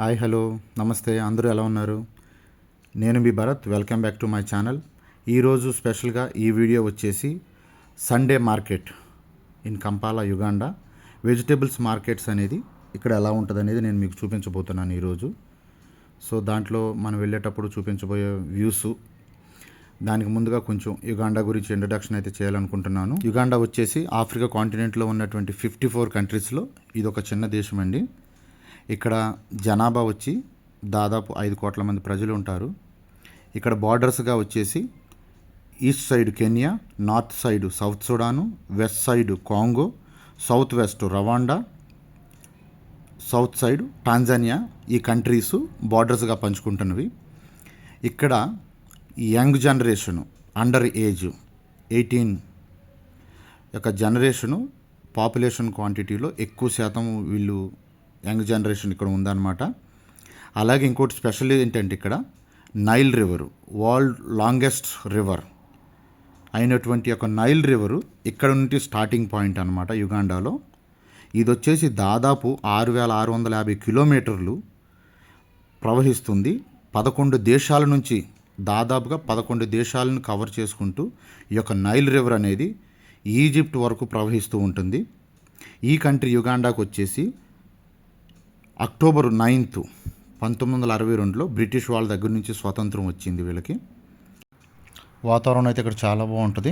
Hi hello నమస్తే అందరూ ఎలా ఉన్నారు? నేను మీ Bharat. Welcome back to my channel. ఈరోజు స్పెషల్గా ఈ వీడియో వచ్చేసి Sunday market in Kampala Uganda vegetables markets అనేది ఇక్కడ ఎలా ఉంటుంది అనేది నేను మీకు చూపించబోతున్నాను ఈరోజు. సో దాంట్లో మనం వెళ్ళేటప్పుడు చూపించబోయే వ్యూస్, దానికి ముందుగా కొంచెం యుగాండా గురించి ఇంట్రడక్షన్ అయితే చేయాలనుకుంటున్నాను. యుగాండా వచ్చేసి ఆఫ్రికా కాంటినెంట్లో ఉన్నటువంటి 54 కంట్రీస్లో ఇది ఒక చిన్న దేశం అండి. ఇక్కడ జనాభా వచ్చి దాదాపు 5 కోట్ల మంది ప్రజలు ఉంటారు. ఇక్కడ బార్డర్స్గా వచ్చేసి east side Kenya, north side south Sudan, west side Congo, south west Rwanda, south side Tanzania, ఈ కంట్రీస్ బార్డర్స్గా పంచుకుంటున్నవి. ఇక్కడ యంగ్ జనరేషను అండర్ ఏజ్ 18 యొక్క జనరేషను పాపులేషన్ క్వాంటిటీలో ఎక్కువ శాతం వీళ్ళు యంగ్ జనరేషన్ ఇక్కడ ఉందన్నమాట. అలాగే ఇంకోటి స్పెషల్ ఏంటంటే ఇక్కడ Nile river, world longest river అయినటువంటి యొక్క నైల్ రివరు ఇక్కడ నుండి స్టార్టింగ్ పాయింట్ అనమాట యుగాండాలో. ఇది వచ్చేసి దాదాపు 6,650 కిలోమీటర్లు ప్రవహిస్తుంది. 11 దేశాల నుంచి దాదాపుగా 11 దేశాలను కవర్ చేసుకుంటూ ఈ యొక్క నైల్ రివర్ అనేది ఈజిప్ట్ వరకు ప్రవహిస్తూ ఉంటుంది. ఈ కంట్రీ యుగాండాకు వచ్చేసి అక్టోబర్ 9, 1962లో బ్రిటిష్ వాళ్ళ దగ్గర నుంచి స్వాతంత్రం వచ్చింది వీళ్ళకి. వాతావరణం అయితే ఇక్కడ చాలా బాగుంటుంది.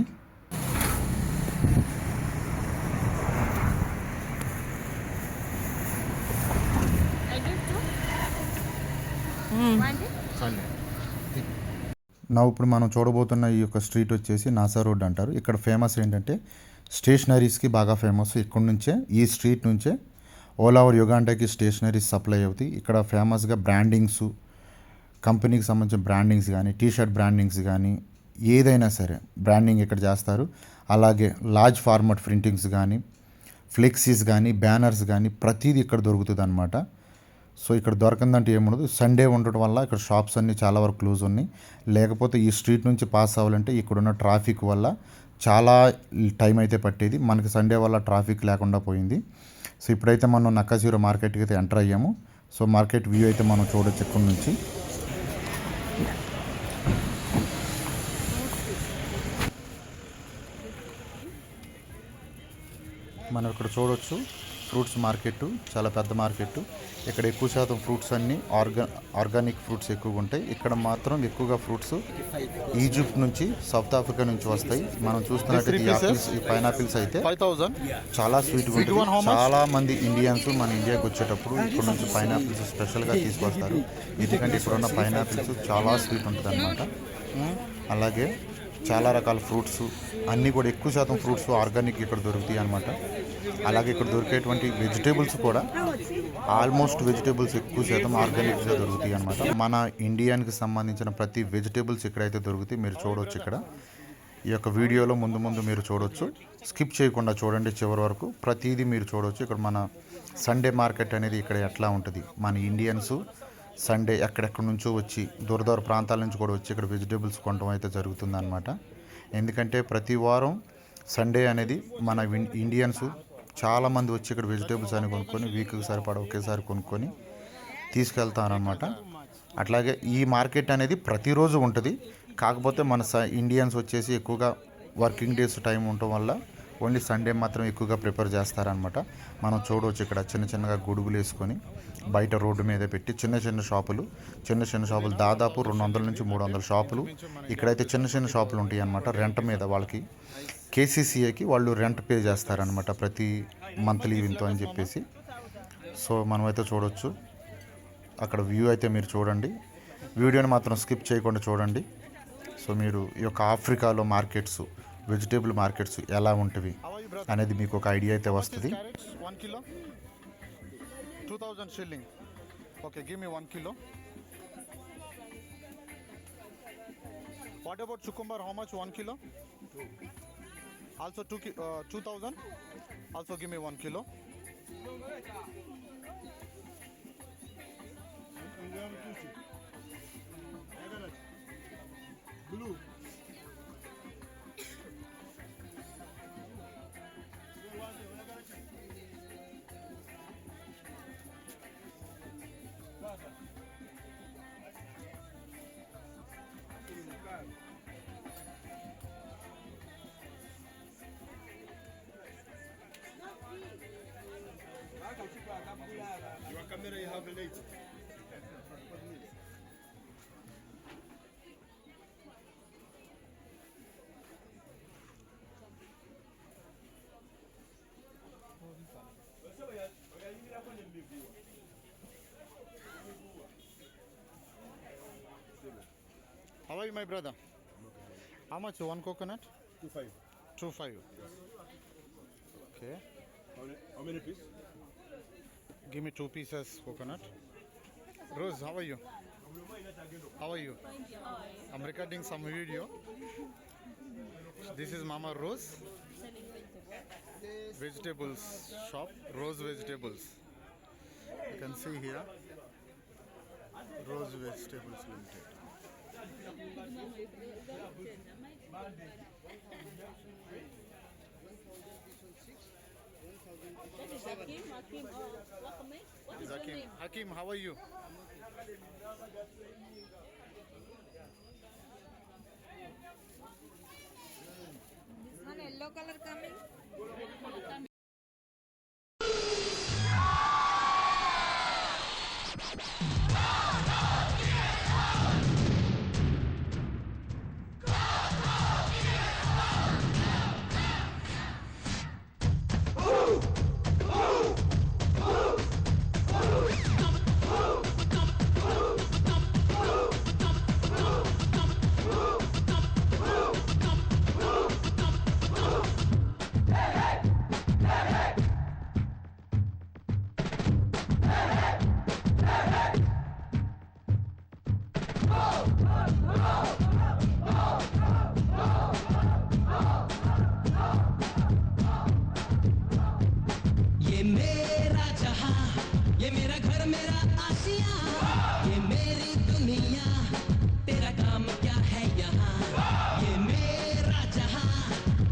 ఇప్పుడు మనం చూడబోతున్న ఈ యొక్క స్ట్రీట్ వచ్చేసి నాసా రోడ్ అంటారు. ఇక్కడ ఫేమస్ ఏంటంటే స్టేషనరీస్కి బాగా ఫేమస్. ఇక్కడ నుంచే ఈ స్ట్రీట్ నుంచే ఆల్ ఓవర్ యుగాండాకి స్టేషనరీస్ సప్లై అవుతాయి. ఇక్కడ ఫేమస్గా బ్రాండింగ్స్, కంపెనీకి సంబంధించిన బ్రాండింగ్స్ కానీ, టీషర్ట్ బ్రాండింగ్స్ కానీ, ఏదైనా సరే బ్రాండింగ్ ఇక్కడ చేస్తారు. అలాగే లార్జ్ ఫార్మాట్ ప్రింటింగ్స్ కానీ, ఫ్లెక్సీస్ కానీ, బ్యానర్స్ కానీ ప్రతిదీ ఇక్కడ దొరుకుతుంది అనమాట. సో ఇక్కడ దొరకందంటే ఏముండదు. సండే ఉండటం వల్ల ఇక్కడ షాప్స్ అన్నీ చాలా వరకు క్లోజ్ ఉన్నాయి. లేకపోతే ఈ స్ట్రీట్ నుంచి పాస్ అవ్వాలంటే ఇక్కడున్న ట్రాఫిక్ వల్ల చాలా టైం అయితే పట్టేది. మనకి సండే వల్ల ట్రాఫిక్ లేకుండా పోయింది. సో ఇప్పుడైతే మనం నక్కాజీరో మార్కెట్కి అయితే ఎంటర్ అయ్యాము. సో మార్కెట్ వ్యూ అయితే మనం చూడొచ్చు ఇక్కడ నుంచి. మనం ఇక్కడ చూడొచ్చు ఫ్రూట్స్ మార్కెట్, చాలా పెద్ద మార్కెట్. ఇక్కడ ఎక్కువ శాతం ఫ్రూట్స్ అన్నీ ఆర్గానిక్ ఫ్రూట్స్ ఎక్కువగా ఉంటాయి. ఇక్కడ మాత్రం ఎక్కువగా ఫ్రూట్స్ ఈజిప్ట్ నుంచి, సౌత్ ఆఫ్రికా నుంచి వస్తాయి. మనం చూస్తున్నట్టు ఈ పైనాపిల్స్ అయితే చాలా స్వీట్గా ఉంటుంది. చాలా మంది ఇండియన్స్ మన ఇండియాకి వచ్చేటప్పుడు ఇక్కడ నుంచి పైనాపిల్స్ స్పెషల్గా తీసుకొస్తారు. ఎందుకంటే ఇప్పుడున్న పైనాపిల్స్ చాలా స్వీట్ ఉంటుంది అన్నమాట. అలాగే చాలా రకాల ఫ్రూట్స్ అన్నీ కూడా ఎక్కువ శాతం ఫ్రూట్స్ ఆర్గానిక్ ఇక్కడ దొరుకుతాయి అన్నమాట. అలాగే ఇక్కడ దొరికేటువంటి వెజిటేబుల్స్ కూడా ఆల్మోస్ట్ వెజిటేబుల్స్ ఎక్కువ శాతం ఆర్గానిక్గా దొరుకుతాయి అన్నమాట. మన ఇండియాకి సంబంధించిన ప్రతి వెజిటేబుల్స్ ఇక్కడైతే దొరుకుతాయి. మీరు చూడవచ్చు ఇక్కడ ఈ యొక్క వీడియోలో ముందు మీరు చూడవచ్చు. స్కిప్ చేయకుండా చూడండి చివరి వరకు, ప్రతిదీ మీరు చూడవచ్చు. ఇక్కడ మన సండే మార్కెట్ అనేది ఇక్కడ ఎట్లా ఉంటుంది. మన ఇండియన్స్ సండే ఎక్కడెక్కడి నుంచో వచ్చి దూర ప్రాంతాల నుంచి కూడా వచ్చి ఇక్కడ వెజిటేబుల్స్ కొనడం అయితే జరుగుతుంది అనమాట. ఎందుకంటే ప్రతి వారం సండే అనేది మన ఇండియన్స్ చాలామంది వచ్చి ఇక్కడ వెజిటేబుల్స్ అని కొనుక్కొని వీక్కి సరిపడా ఒకేసారి కొనుక్కొని తీసుకెళ్తారనమాట. అట్లాగే ఈ మార్కెట్ అనేది ప్రతిరోజు ఉంటుంది. కాకపోతే మన ఇండియన్స్ వచ్చేసి ఎక్కువగా వర్కింగ్ డేస్ టైం ఉండటం వల్ల ఓన్లీ సండే మాత్రం ఎక్కువగా ప్రిపేర్ చేస్తారనమాట. మనం చూడవచ్చు ఇక్కడ చిన్నగా గొడుగులు వేసుకొని బయట రోడ్డు మీద పెట్టి చిన్న షాపులు దాదాపు 200 నుంచి 300 షాపులు ఇక్కడైతే చిన్న షాపులు ఉంటాయి అన్నమాట. రెంట్ మీద వాళ్ళకి కేసీసీఏకి వాళ్ళు రెంట్ పే చేస్తారనమాట ప్రతి మంత్లీ ఇంతో అని చెప్పేసి. సో మనమైతే చూడవచ్చు అక్కడ వ్యూ అయితే మీరు చూడండి. వీడియోని మాత్రం స్కిప్ చేయకుండా చూడండి. సో మీరు ఈ యొక్క ఆఫ్రికాలో మార్కెట్స్, వెజిటేబుల్ మార్కెట్స్ ఎలా ఉంటవి అనేది మీకు ఒక ఐడియా అయితే వస్తుంది. 1 kilo 2000 shilling. Okay, give me 1 kilo. What about cucumber? How much 1 kilo? Also 2000. Also give me 1 kilo. Blue. may have a later. How are you, my brother? How much one coconut? 2.5. 2.5. Okay. How many pieces? Give me 2 pieces coconut. Rose, how are you? How are you? I'm recording some video. This is Mama Rose. Vegetables shop, Rose Vegetables. You can see here, Rose Vegetables Limited. Hakim, welcome. What is your Hakim, name? Hakim, how are you? This one yellow color coming. ये मेरा जहां, ये मेरा घर, मेरा आसिया, ये मेरी दुनिया, तेरा काम क्या है यहाँ? ये मेरा जहां,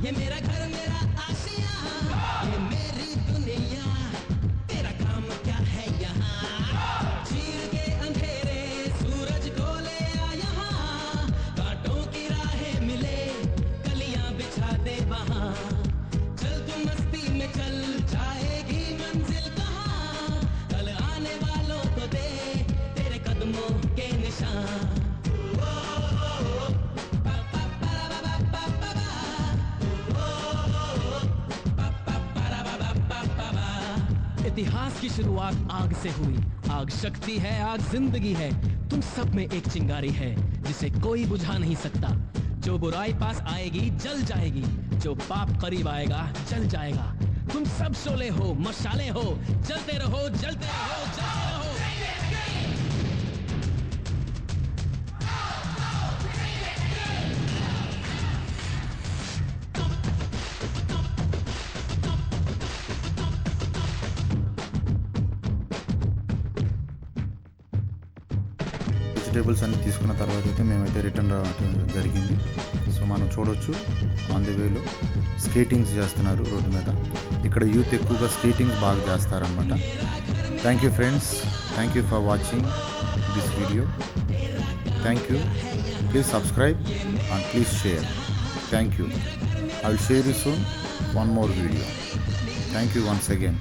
ये मेरा घर, मेरा आसिया, ये मेरी दुनिया, तेरा काम क्या है यहाँ? चीर के अंधेरे सूरज को ले आ यहाँ, कांटों की राहें मिले, कलियां बिछा दे वहाँ, चल तू मस्ती में चल, जाएगी मंजिल कहाँ? कल आने वालों को दे तेरे कदमों के निशान। इतिहास की शुरुआत आग से हुई, आग शक्ति है, आग जिंदगी है, तुम सब में एक चिंगारी है जिसे कोई बुझा नहीं सकता। जो बुराई पास आएगी जल जाएगी, जो पाप करीब आएगा जल जाएगा। तुम सब शोले हो, मशाले हो, जलते रहो, जलते रहो, जलते रहो। వెజిటేబుల్స్ అన్ని తీసుకున్న తర్వాత అయితే మేమైతే రిటర్న్ రావడం జరిగింది. సో మనం చూడొచ్చు ఆన్ ది వేలో స్కేటింగ్స్ చేస్తున్నారు రోడ్డు మీద. ఇక్కడ యూత్ ఎక్కువగా స్కేటింగ్స్ బాగా చేస్తారనమాట. Thank you friends, thank you for watching this video. Thank you. Please subscribe and please share. Thank you. I will share you soon one more video. Thank you once again.